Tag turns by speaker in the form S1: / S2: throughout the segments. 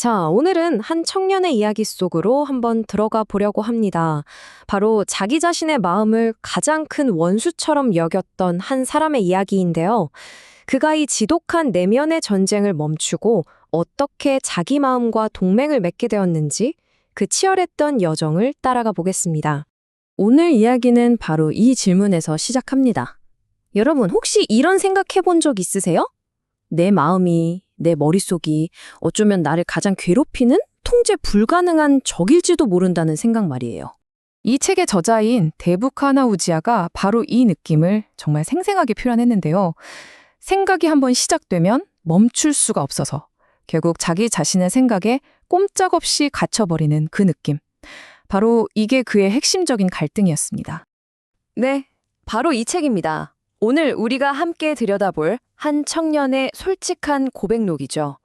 S1: 자, 오늘은 한 청년의 이야기 속으로 한번 들어가 보려고 합니다. 바로 자기 자신의 마음을 가장 큰 원수처럼 여겼던 한 사람의 이야기인데요. 그가 이 지독한 내면의 전쟁을 멈추고 어떻게 자기 마음과 동맹을 맺게 되었는지 그 치열했던 여정을 따라가 보겠습니다. 오늘 이야기는 바로 이 질문에서 시작합니다. 여러분, 혹시 이런 생각해 본 적 있으세요? 내 마음이, 내 머릿속이 어쩌면 나를 가장 괴롭히는 통제 불가능한 적일지도 모른다는 생각 말이에요.
S2: 이 책의 저자인 데부카나 우지아가 바로 이 느낌을 정말 생생하게 표현했는데요. 생각이 한번 시작되면 멈출 수가 없어서 결국 자기 자신의 생각에 꼼짝없이 갇혀버리는 그 느낌. 바로 이게 그의 핵심적인 갈등이었습니다.
S1: 네, 바로 이 책입니다. 오늘 우리가 함께 들여다볼 한 청년의 솔직한 고백록이죠.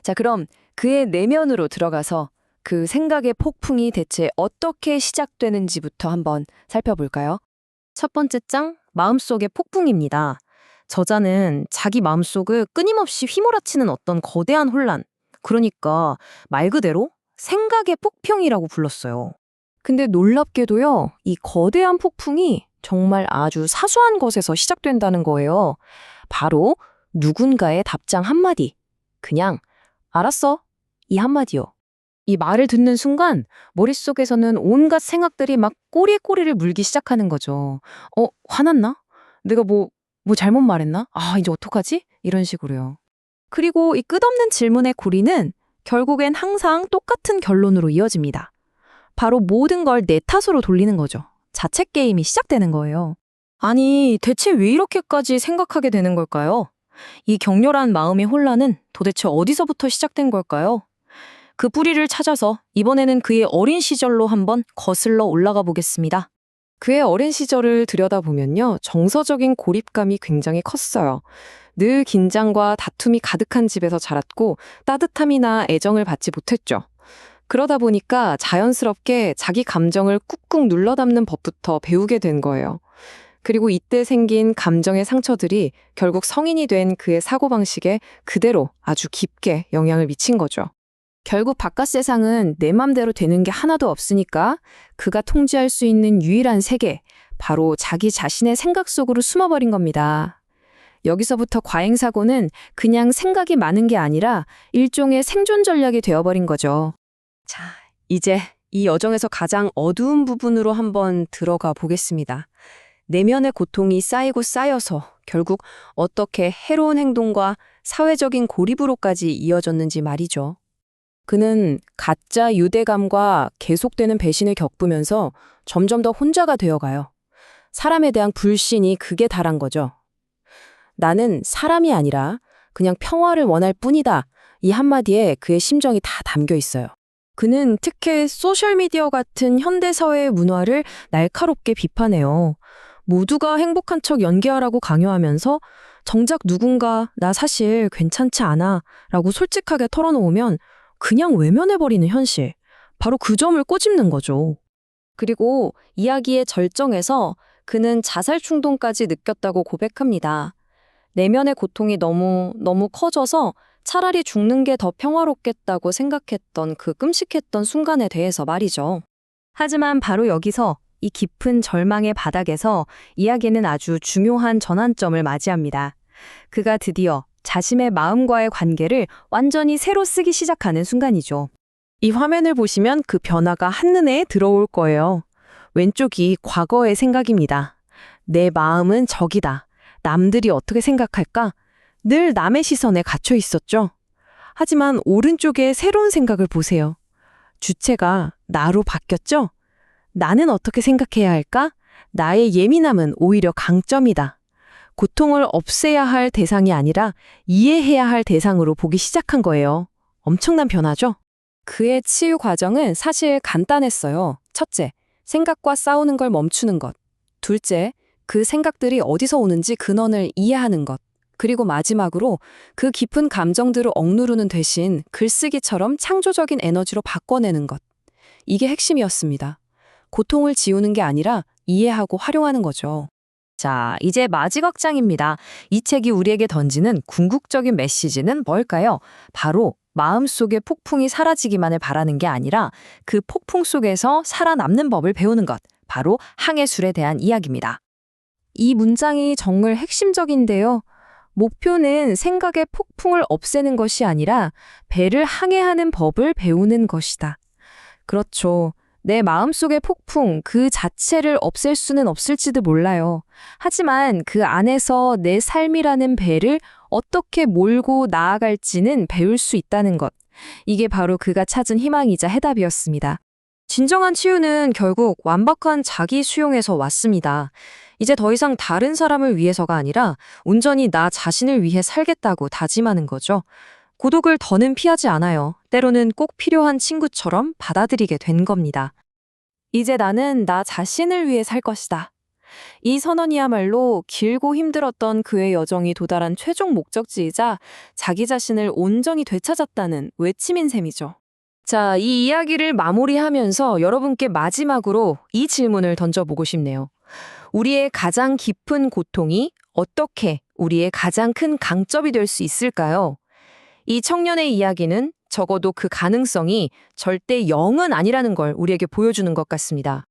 S1: 자, 그럼 그의 내면으로 들어가서 그 생각의 폭풍이 대체 어떻게 시작되는지부터 한번 살펴볼까요? 첫 번째 장, 마음속의 폭풍입니다. 저자는 자기 마음속을 끊임없이 휘몰아치는 어떤 거대한 혼란, 그러니까 말 그대로 생각의 폭풍이라고 불렀어요. 근데 놀랍게도요, 이 거대한 폭풍이 정말 아주 사소한 것에서 시작된다는 거예요. 바로 누군가의 답장 한마디. 그냥 알았어. 이 한마디요. 이 말을 듣는 순간 머릿속에서는 온갖 생각들이 막 꼬리에 꼬리를 물기 시작하는 거죠. 화났나? 내가 뭐 잘못 말했나? 아, 이제 어떡하지? 이런 식으로요. 그리고 이 끝없는 질문의 고리는 결국엔 항상 똑같은 결론으로 이어집니다. 바로 모든 걸 내 탓으로 돌리는 거죠. 자체 게임이 시작되는 거예요. 아니, 대체 왜 이렇게까지 생각하게 되는 걸까요? 이 격렬한 마음의 혼란은 도대체 어디서부터 시작된 걸까요? 그 뿌리를 찾아서 이번에는 그의 어린 시절로 한번 거슬러 올라가 보겠습니다. 그의 어린 시절을 들여다보면요, 정서적인 고립감이 굉장히 컸어요. 늘 긴장과 다툼이 가득한 집에서 자랐고 따뜻함이나 애정을 받지 못했죠. 그러다 보니까 자연스럽게 자기 감정을 꾹꾹 눌러 담는 법부터 배우게 된 거예요. 그리고 이때 생긴 감정의 상처들이 결국 성인이 된 그의 사고방식에 그대로 아주 깊게 영향을 미친 거죠. 결국 바깥 세상은 내 맘대로 되는 게 하나도 없으니까 그가 통제할 수 있는 유일한 세계, 바로 자기 자신의 생각 속으로 숨어버린 겁니다. 여기서부터 과잉사고는 그냥 생각이 많은 게 아니라 일종의 생존 전략이 되어버린 거죠. 자, 이제 이 여정에서 가장 어두운 부분으로 한번 들어가 보겠습니다. 내면의 고통이 쌓이고 쌓여서 결국 어떻게 해로운 행동과 사회적인 고립으로까지 이어졌는지 말이죠. 그는 가짜 유대감과 계속되는 배신을 겪으면서 점점 더 혼자가 되어가요. 사람에 대한 불신이 극에 달한 거죠. 나는 사람이 아니라 그냥 평화를 원할 뿐이다. 이 한마디에 그의 심정이 다 담겨 있어요. 그는 특히 소셜미디어 같은 현대사회의 문화를 날카롭게 비판해요. 모두가 행복한 척 연기하라고 강요하면서 정작 누군가 나 사실 괜찮지 않아 라고 솔직하게 털어놓으면 그냥 외면해버리는 현실. 바로 그 점을 꼬집는 거죠. 그리고 이야기의 절정에서 그는 자살 충동까지 느꼈다고 고백합니다. 내면의 고통이 너무 커져서 차라리 죽는 게 더 평화롭겠다고 생각했던 그 끔찍했던 순간에 대해서 말이죠. 하지만 바로 여기서 이 깊은 절망의 바닥에서 이야기는 아주 중요한 전환점을 맞이합니다. 그가 드디어 자신의 마음과의 관계를 완전히 새로 쓰기 시작하는 순간이죠. 이 화면을 보시면 그 변화가 한눈에 들어올 거예요. 왼쪽이 과거의 생각입니다. 내 마음은 적이다. 남들이 어떻게 생각할까? 늘 남의 시선에 갇혀 있었죠. 하지만 오른쪽에 새로운 생각을 보세요. 주체가 나로 바뀌었죠? 나는 어떻게 생각해야 할까? 나의 예민함은 오히려 강점이다. 고통을 없애야 할 대상이 아니라 이해해야 할 대상으로 보기 시작한 거예요. 엄청난 변화죠? 그의 치유 과정은 사실 간단했어요. 첫째, 생각과 싸우는 걸 멈추는 것. 둘째, 그 생각들이 어디서 오는지 근원을 이해하는 것. 그리고 마지막으로 그 깊은 감정들을 억누르는 대신 글쓰기처럼 창조적인 에너지로 바꿔내는 것. 이게 핵심이었습니다. 고통을 지우는 게 아니라 이해하고 활용하는 거죠. 자, 이제 마지막장입니다. 이 책이 우리에게 던지는 궁극적인 메시지는 뭘까요? 바로 마음속의 폭풍이 사라지기만을 바라는 게 아니라 그 폭풍 속에서 살아남는 법을 배우는 것. 바로 항해술에 대한 이야기입니다.
S2: 이 문장이 정말 핵심적인데요. 목표는 생각의 폭풍을 없애는 것이 아니라 배를 항해하는 법을 배우는 것이다. 그렇죠. 내 마음속의 폭풍 그 자체를 없앨 수는 없을지도 몰라요. 하지만 그 안에서 내 삶이라는 배를 어떻게 몰고 나아갈지는 배울 수 있다는 것. 이게 바로 그가 찾은 희망이자 해답이었습니다. 진정한 치유는 결국 완벽한 자기 수용에서 왔습니다. 이제 더 이상 다른 사람을 위해서가 아니라 온전히 나 자신을 위해 살겠다고 다짐하는 거죠. 고독을 더는 피하지 않아요. 때로는 꼭 필요한 친구처럼 받아들이게 된 겁니다. 이제 나는 나 자신을 위해 살 것이다. 이 선언이야말로 길고 힘들었던 그의 여정이 도달한 최종 목적지이자 자기 자신을 온전히 되찾았다는 외침인 셈이죠. 자, 이 이야기를 마무리하면서 여러분께 마지막으로 이 질문을 던져보고 싶네요. 우리의 가장 깊은 고통이 어떻게 우리의 가장 큰 강점이 될 수 있을까요? 이 청년의 이야기는 적어도 그 가능성이 절대 0은 아니라는 걸 우리에게 보여주는 것 같습니다.